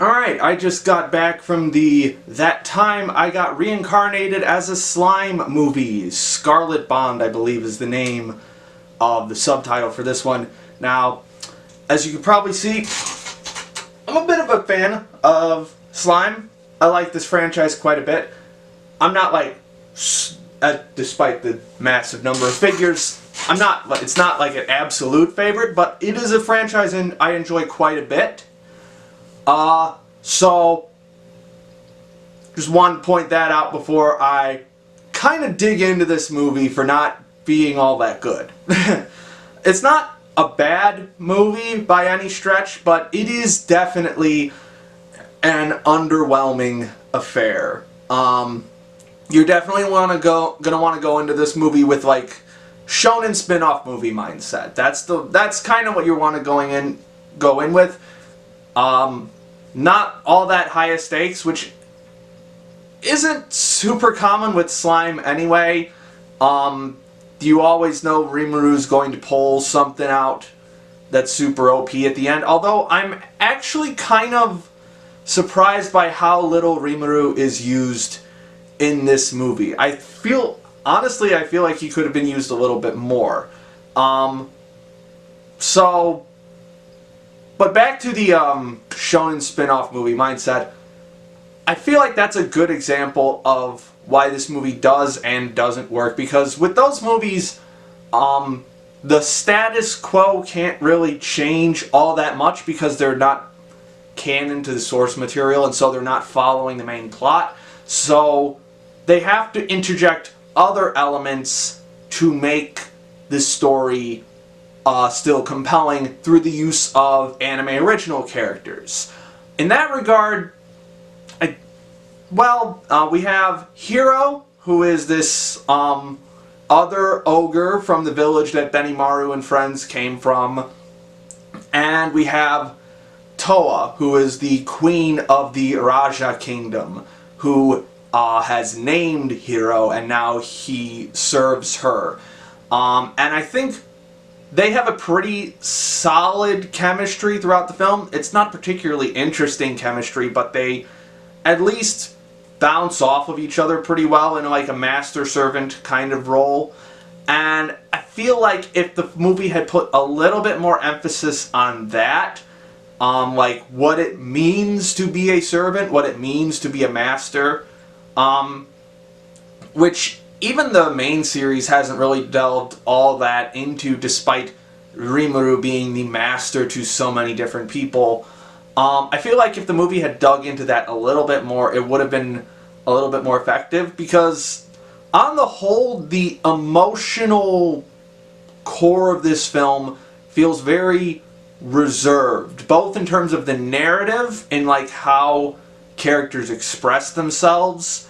Alright, I just got back from That Time I Got Reincarnated as a Slime movie. Scarlet Bond, I believe, is the name of the subtitle for this one. Now, as you can probably see, I'm a bit of a fan of slime. I like this franchise quite a bit. I'm not like, despite the massive number of figures, it's not like an absolute favorite, but it is a franchise and I enjoy quite a bit. So, just wanted to point that out before I kind of dig into this movie for not being all that good. It's not a bad movie by any stretch, but it is definitely an underwhelming affair. You're definitely gonna want to go into this movie with like shonen spin-off movie mindset. That's kind of what you want to go in with. Not all that high of stakes, which isn't super common with slime anyway. You always know Rimuru's going to pull something out that's super OP at the end. Although I'm actually kind of surprised by how little Rimuru is used in this movie. Honestly, I feel like he could have been used a little bit more. But back to the shonen spin-off movie mindset, I feel like that's a good example of why this movie does and doesn't work, because with those movies, the status quo can't really change all that much because they're not canon to the source material, and so they're not following the main plot. So they have to interject other elements to make the story still compelling through the use of anime original characters. In that regard, we have Hiro, who is this other ogre from the village that Benimaru and friends came from, and we have Toa, who is the queen of the Raja Kingdom, who has named Hiro, and now he serves her. And I think they have a pretty solid chemistry throughout the film. It's not particularly interesting chemistry, but they at least bounce off of each other pretty well in like a master-servant kind of role. And I feel like if the movie had put a little bit more emphasis on that, like what it means to be a servant, what it means to be a master, which even the main series hasn't really delved all that into, despite Rimuru being the master to so many different people. I feel like if the movie had dug into that a little bit more, it would have been a little bit more effective, because on the whole, the emotional core of this film feels very reserved, both in terms of the narrative and like how characters express themselves,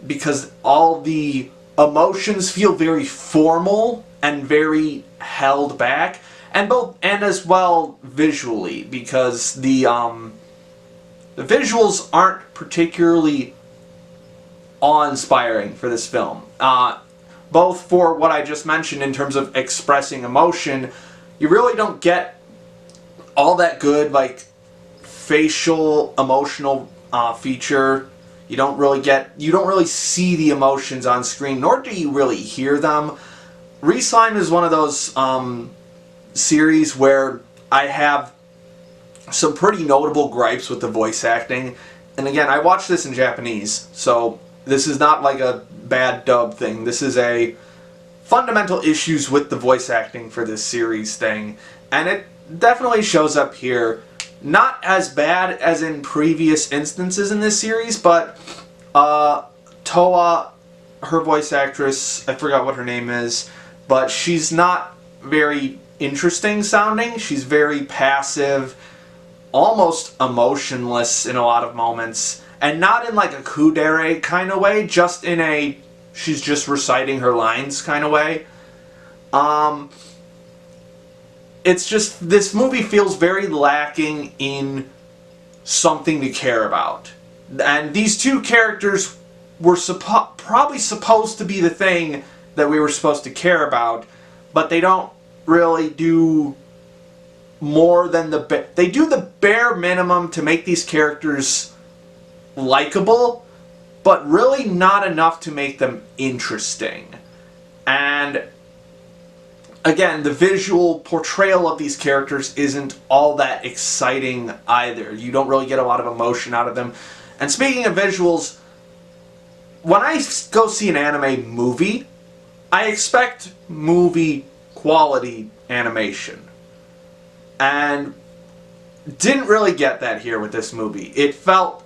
because all the emotions feel very formal and very held back, and as well visually, because the visuals aren't particularly awe-inspiring for this film. Both for what I just mentioned in terms of expressing emotion, you really don't get all that good like facial emotional feature. You don't really see the emotions on screen, nor do you really hear them. ReSlime is one of those series where I have some pretty notable gripes with the voice acting. And again, I watched this in Japanese, so this is not like a bad dub thing. This is a fundamental issues with the voice acting for this series thing. And it definitely shows up here. Not as bad as in previous instances in this series, but Toa, her voice actress, I forgot what her name is, but she's not very interesting sounding. She's very passive, almost emotionless in a lot of moments, and not in like a kudere kind of way, just in a she's just reciting her lines kind of way. It's just, this movie feels very lacking in something to care about. And these two characters were probably supposed to be the thing that we were supposed to care about, but they don't really do more than they do the bare minimum to make these characters likable, but really not enough to make them interesting. And again, the visual portrayal of these characters isn't all that exciting either. You don't really get a lot of emotion out of them. And speaking of visuals, when I go see an anime movie, I expect movie quality animation. And didn't really get that here with this movie. It felt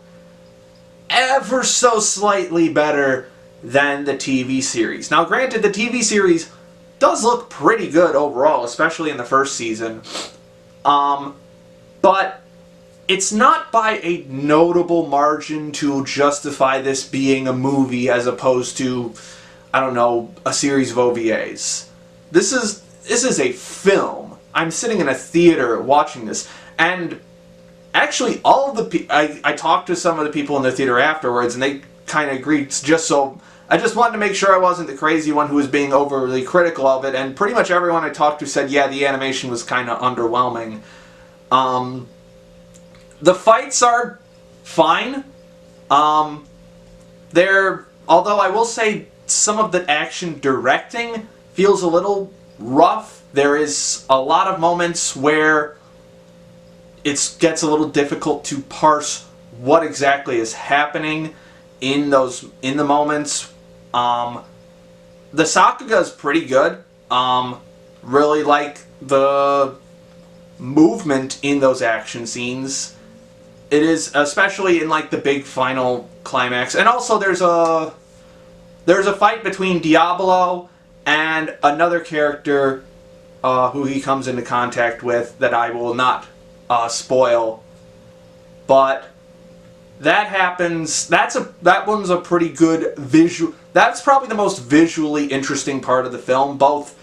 ever so slightly better than the TV series. Now granted, the TV series does look pretty good overall, especially in the first season. But it's not by a notable margin to justify this being a movie as opposed to, I don't know, a series of OVAs. This is a film. I'm sitting in a theater watching this, and actually all of the I talked to some of the people in the theater afterwards, and they kind of agreed. I just wanted to make sure I wasn't the crazy one who was being overly critical of it, and pretty much everyone I talked to said, yeah, the animation was kind of underwhelming. The fights are fine. Although I will say some of the action directing feels a little rough. There is a lot of moments where it gets a little difficult to parse what exactly is happening in the moments. The Sakuga is pretty good. Really like the movement in those action scenes. It is, especially in like the big final climax. And also there's a fight between Diablo and another character who he comes into contact with that I will not spoil. But that happens. That one's a pretty good visual. That's probably the most visually interesting part of the film, both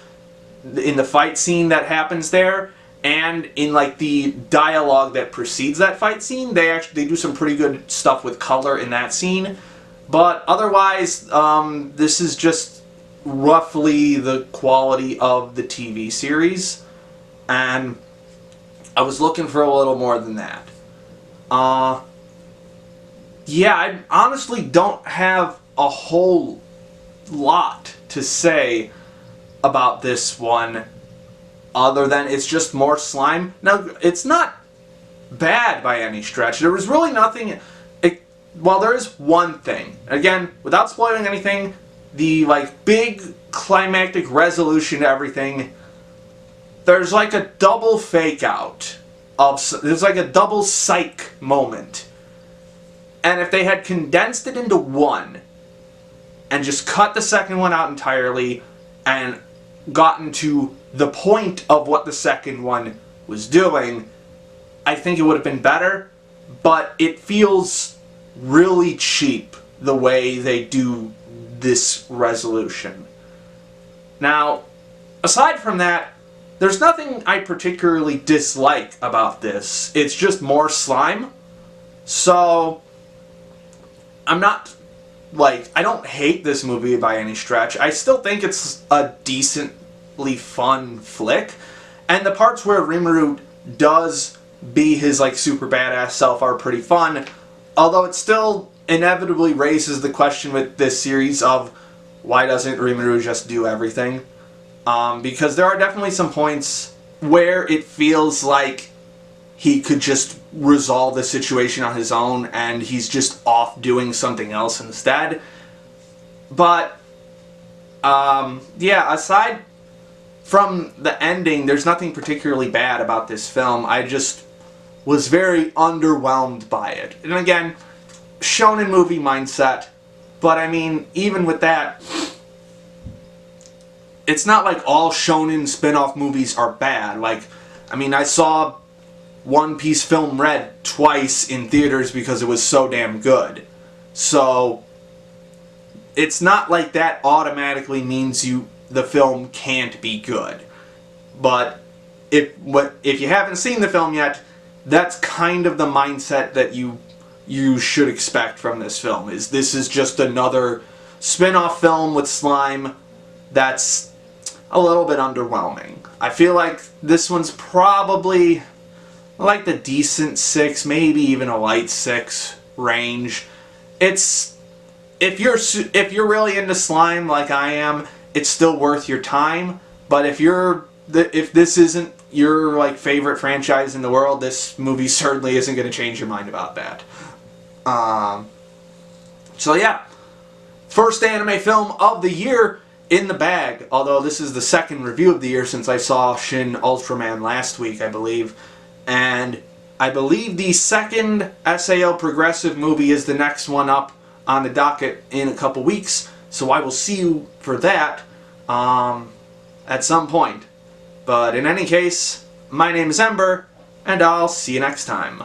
in the fight scene that happens there and in like the dialogue that precedes that fight scene. They do some pretty good stuff with color in that scene. But otherwise, this is just roughly the quality of the TV series, and I was looking for a little more than that. Yeah, I honestly don't have a whole lot to say about this one, other than it's just more slime. Now, it's not bad by any stretch. There was really nothing. Well, there is one thing. Again, without spoiling anything, the like big climactic resolution to everything. There's like a double fake out there's like a double psych moment. And if they had condensed it into one and just cut the second one out entirely and gotten to the point of what the second one was doing, I think it would have been better. But it feels really cheap the way they do this resolution. Now, aside from that, there's nothing I particularly dislike about this. It's just more slime. So, I'm not, I don't hate this movie by any stretch. I still think it's a decently fun flick. And the parts where Rimuru does be his, super badass self are pretty fun. Although it still inevitably raises the question with this series of why doesn't Rimuru just do everything? Because there are definitely some points where it feels like he could just resolve the situation on his own and he's just off doing something else instead. But, yeah, aside from the ending, there's nothing particularly bad about this film. I just was very underwhelmed by it. And again, shonen movie mindset, but I mean, even with that, it's not like all shonen spin-off movies are bad. I saw One Piece Film Red twice in theaters because it was so damn good. So, it's not like that automatically means the film can't be good. But if you haven't seen the film yet, that's kind of the mindset that you should expect from this film. This is just another spin-off film with slime that's a little bit underwhelming. I feel like this one's probably like the decent 6, maybe even a light 6 range. It's if you're really into slime like I am, it's still worth your time. But if this isn't your like favorite franchise in the world, this movie certainly isn't going to change your mind about that. So yeah, first anime film of the year in the bag. Although this is the second review of the year since I saw Shin Ultraman last week, I believe. And I believe the second SAO Progressive movie is the next one up on the docket in a couple weeks. So I will see you for that at some point. But in any case, my name is Ember, and I'll see you next time.